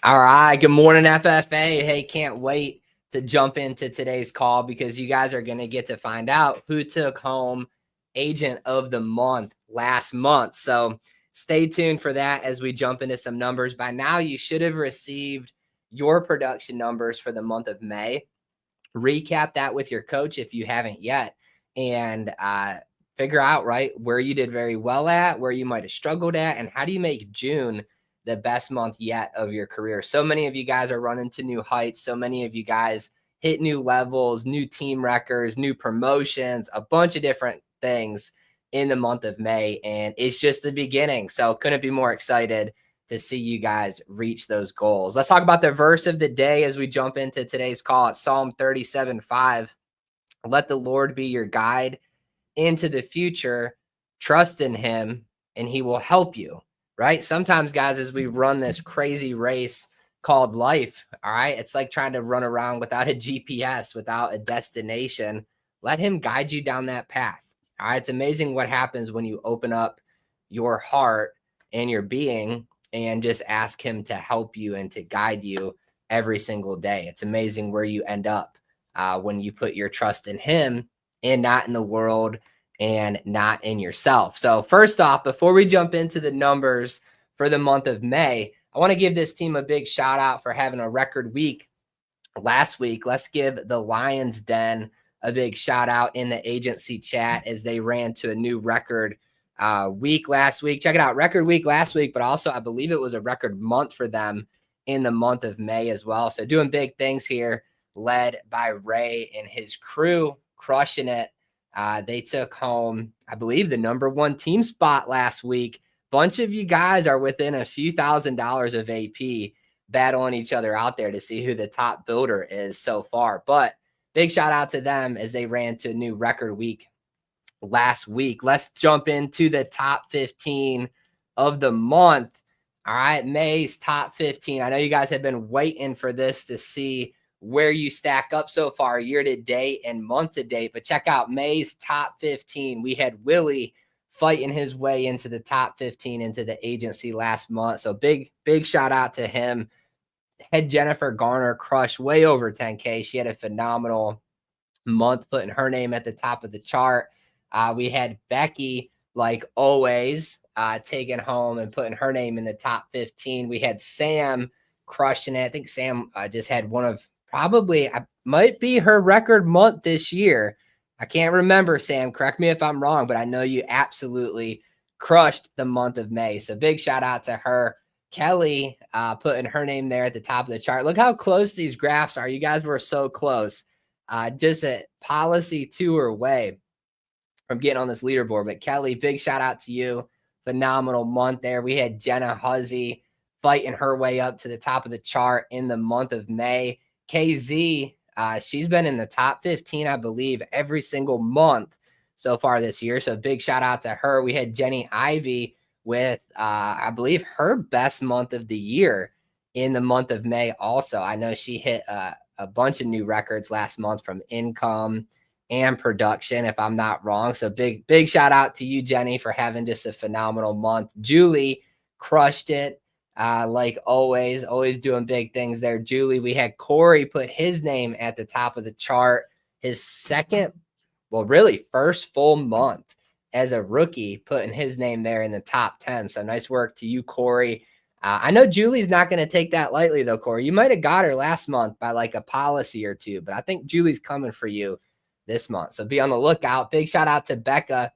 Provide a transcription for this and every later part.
All right. Good morning, FFA. Hey, can't wait to jump into today's call because you guys are going to get to find out who took home Agent of the Month last month. So stay tuned for that as we jump into some numbers. By now, you should have received your production numbers for the month of May. Recap that with your coach if you haven't yet, and figure out where you did very well at, where you might have struggled at, and how do you make June the best month yet of your career. So many of you guys are running to new heights. So many of you guys hit new levels, new team records, new promotions, a bunch of different things in the month of May. And it's just the beginning. So couldn't be more excited to see you guys reach those goals. Let's talk about the verse of the day as we jump into today's call. It's Psalm 37:5. Let the Lord be your guide into the future. Trust in him and he will help you. Right? Sometimes, guys, as we run this crazy race called life, all right, it's like trying to run around without a GPS, without a destination. Let him guide you down that path. All right. It's amazing what happens when you open up your heart and your being and just ask him to help you and to guide you every single day. It's amazing where you end up when you put your trust in him and not in the world and not in yourself. So first off, before we jump into the numbers for the month of May, I want to give this team a big shout out for having a record week last week. Let's give the Lions Den a big shout out in the agency chat as they ran to a new record week last week. Check it out, record week last week, but also I believe it was a record month for them in the month of May as well. So doing big things here, led by Ray and his crew, crushing it. They took home, I believe, the #1 team spot last week. Bunch of you guys are within a few $1,000s of AP battling each other out there to see who the top builder is so far. But big shout out to them as they ran to a new record week last week. Let's jump into the top 15 of the month. All right, May's top 15. I know you guys have been waiting for this to see where you stack up so far year to date and month to date, but check out May's top 15. We had Willie fighting his way into the top 15 into the agency last month. So big shout out to him. Had Jennifer Garner crush way over 10K. She had a phenomenal month, putting her name at the top of the chart. We had Becky, like always, taking home and putting her name in the top 15. We had Sam crushing it. I think Sam just had one of probably might be her record month this year. I can't remember, Sam. Correct me if I'm wrong, but I know you absolutely crushed the month of May. So big shout out to her. Kelly putting her name there at the top of the chart. Look how close these graphs are. You guys were so close. Just a policy tour away from getting on this leaderboard. But Kelly, big shout out to you. Phenomenal month there. We had Jenna Huzzy fighting her way up to the top of the chart in the month of May. KZ, she's been in the top 15, I believe, every single month so far this year. So big shout out to her. We had Jenny Ivy with, I believe, her best month of the year in the month of May also. I know she hit a bunch of new records last month from income and production, if I'm not wrong. So big shout out to you, Jenny, for having just a phenomenal month. Julie crushed it. Like always doing big things there. Julie, we had Corey put his name at the top of the chart. His first full month as a rookie, putting his name there in the top 10. So nice work to you, Corey. I know Julie's not going to take that lightly, though, Corey. You might have got her last month by like a policy or two, but I think Julie's coming for you this month. So be on the lookout. Big shout out to Becca.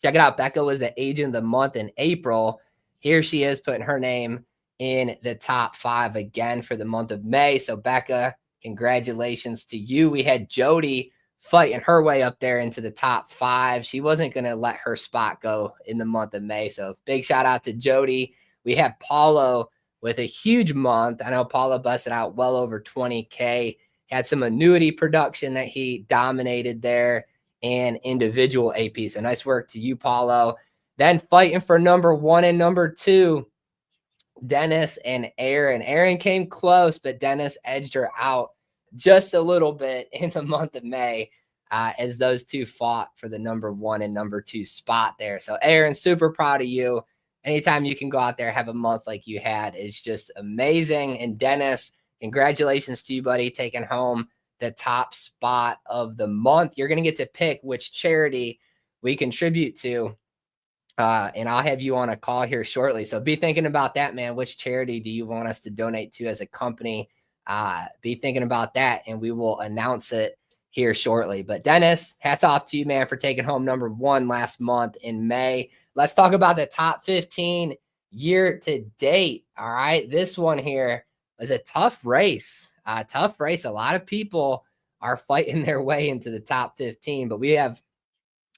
Check it out. Becca was the agent of the month in April. Here she is putting her name in the top 5 again for the month of May. So Becca, congratulations to you. We had Jody fighting her way up there into the top 5. She wasn't going to let her spot go in the month of May. So big shout out to Jody. We have Paulo with a huge month. I know Paulo busted out well over 20K. Had some annuity production that he dominated there and individual AP. So nice work to you, Paulo. Then fighting for #1 and #2, Dennis and Aaron. Aaron came close, but Dennis edged her out just a little bit in the month of May as those two fought for the #1 and #2 spot there. So Aaron, super proud of you. anytime you can go out there, have a month like you had is just amazing. And Dennis, congratulations to you, buddy, taking home the top spot of the month. You're going to get to pick which charity we contribute to. And I'll have you on a call here shortly. So be thinking about that, man. Which charity do you want us to donate to as a company? Be thinking about that, and we will announce it here shortly. But Dennis, hats off to you, man, for taking home number 1 last month in May. Let's talk about the top 15 year to date. All right. This one here was a tough race. A lot of people are fighting their way into the top 15, but we have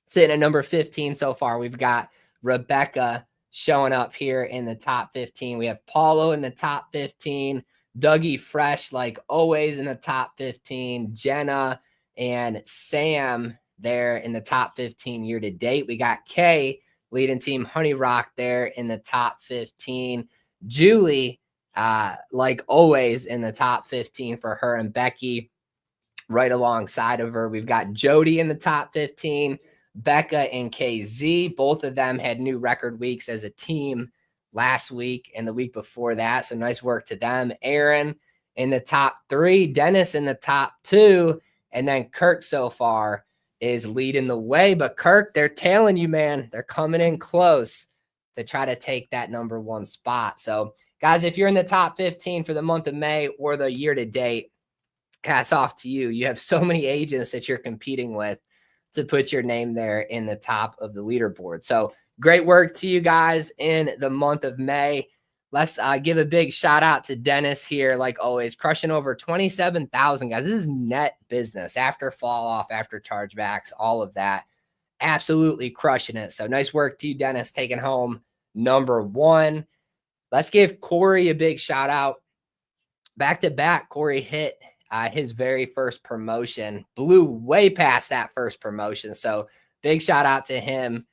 sitting at number 15 so far. We've got Rebecca showing up here in the top 15. We have Paulo in the top 15. Dougie Fresh, like always, in the top 15. Jenna and Sam there in the top 15 year to date. We got Kay leading Team Honey Rock there in the top 15. Julie, like always, in the top 15 for her and Becky right alongside of her. We've got Jody in the top 15. Becca and KZ, both of them had new record weeks as a team last week and the week before that. So nice work to them. Aaron in the top 3, Dennis in the top 2, and then Kirk so far is leading the way. But Kirk, they're tailing you, man. They're coming in close to try to take that number 1 spot. So guys, if you're in the top 15 for the month of May or the year to date, hats off to you. You have so many agents that you're competing with to put your name there in the top of the leaderboard. So great work to you guys in the month of May. Let's give a big shout out to Dennis here, like always, crushing over 27,000 guys. This is net business after fall off, after chargebacks, all of that. Absolutely crushing it. So nice work to you, Dennis, taking home number 1. Let's give Corey a big shout out. Back to back, Corey hit his very first promotion, blew way past that first promotion. So big shout out to him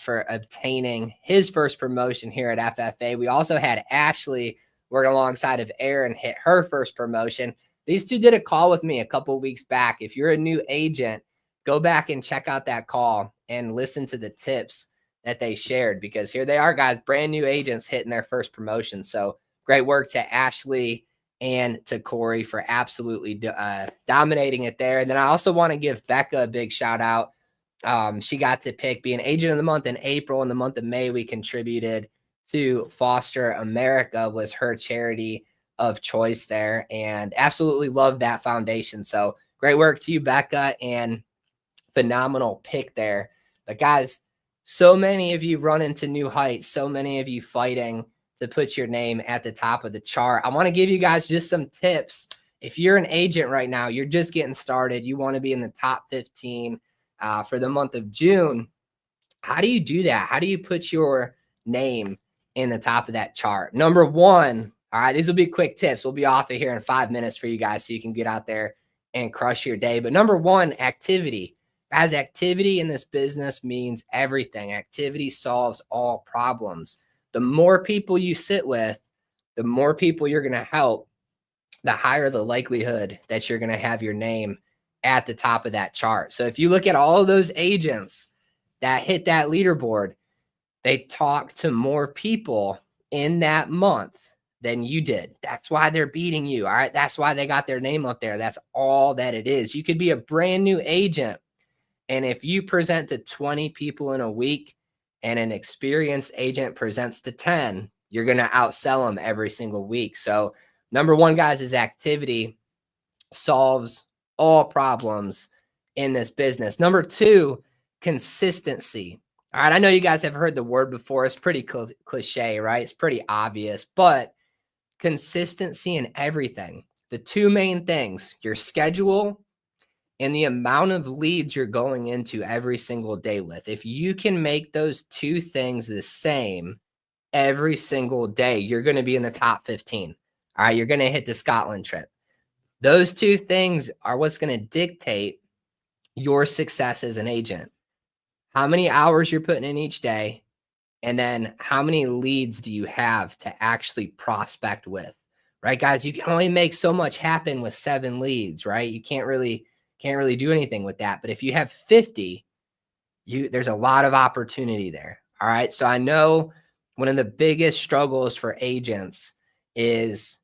for obtaining his first promotion here at FFA. We also had Ashley working alongside of Aaron hit her first promotion. These two did a call with me a couple weeks back. If you're a new agent, go back and check out that call and listen to the tips that they shared, because here they are, guys, brand new agents hitting their first promotion. So great work to Ashley and to Corey for absolutely dominating it there. And then I also want to give Becca a big shout out. She got to pick being agent of the month in April. In the month of May, we contributed to Foster America, was her charity of choice there, and absolutely love that foundation. So great work to you, Becca, and phenomenal pick there. But guys, so many of you run into new heights, so many of you fighting to put your name at the top of the chart. I want to give you guys just some tips. If you're an agent right now, you're just getting started, you want to be in the top 15 for the month of June. How do you do that? How do you put your name in the top of that chart? Number 1, all right, these will be quick tips. We'll be off of here in 5 minutes for you guys so you can get out there and crush your day. But number 1, activity. Guys, activity in this business means everything. Activity solves all problems. The more people you sit with, the more people you're going to help, the higher the likelihood that you're going to have your name at the top of that chart. So if you look at all of those agents that hit that leaderboard, they talk to more people in that month than you did. That's why they're beating you. All right. That's why they got their name up there. That's all that it is. You could be a brand new agent, and if you present to 20 people in a week and an experienced agent presents to 10, you're going to outsell them every single week. So number 1, guys, is activity solves all problems in this business. Number 2, consistency. All right. I know you guys have heard the word before. It's pretty cliche, right? It's pretty obvious, but consistency in everything. The 2 main things, your schedule and the amount of leads you're going into every single day with. If you can make those 2 things the same every single day, you're going to be in the top 15. All right. You're going to hit the Scotland trip. Those 2 things are what's going to dictate your success as an agent. How many hours you're putting in each day, and then how many leads do you have to actually prospect with, right, guys? You can only make so much happen with 7 leads, right? You can't really do anything with that. But if you have 50, there's a lot of opportunity there. All right. So I know one of the biggest struggles for agents is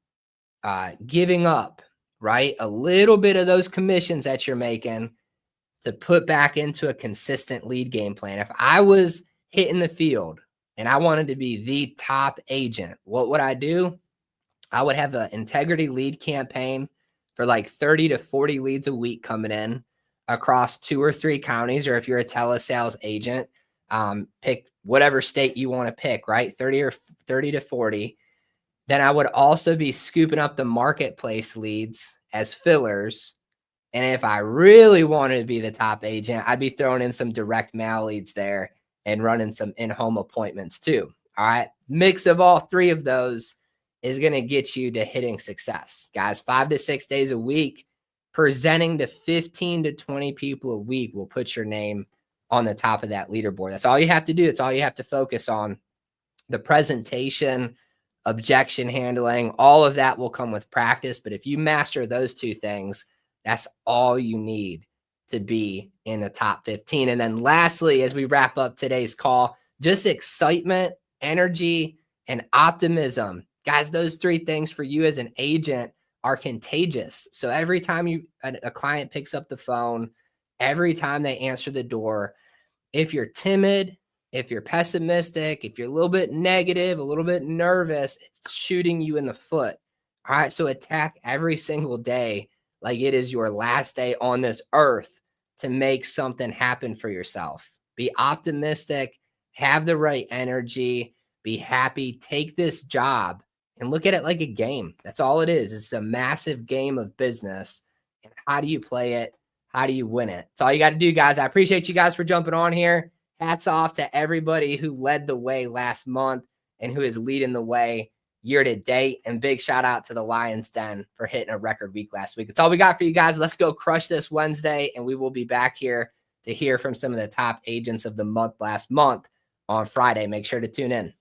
giving up, right? A little bit of those commissions that you're making to put back into a consistent lead game plan. If I was hitting the field and I wanted to be the top agent, what would I do? I would have an integrity lead campaign for like 30 to 40 leads a week coming in across 2 or 3 counties, or if you're a telesales agent, pick whatever state you want to pick, right? 30 to 40. Then I would also be scooping up the marketplace leads as fillers. And if I really wanted to be the top agent, I'd be throwing in some direct mail leads there and running some in-home appointments too. All right. Mix of all 3 of those is going to get you to hitting success. Guys, 5 to 6 days a week, presenting to 15 to 20 people a week will put your name on the top of that leaderboard. That's all you have to do. It's all you have to focus on. The presentation, objection handling, all of that will come with practice. But if you master those 2 things, that's all you need to be in the top 15. And then lastly, as we wrap up today's call, just excitement, energy, and optimism. Guys, those 3 things for you as an agent are contagious. So every time a client picks up the phone, every time they answer the door, if you're timid, if you're pessimistic, if you're a little bit negative, a little bit nervous, it's shooting you in the foot. All right. So attack every single day like it is your last day on this earth to make something happen for yourself. Be optimistic, have the right energy, be happy, take this job and look at it like a game. That's all it is. It's a massive game of business. And how do you play it? How do you win it? That's all you got to do, guys. I appreciate you guys for jumping on here. Hats off to everybody who led the way last month and who is leading the way year to date. And big shout out to the Lions Den for hitting a record week last week. That's all we got for you guys. Let's go crush this Wednesday. And we will be back here to hear from some of the top agents of the month last month on Friday. Make sure to tune in.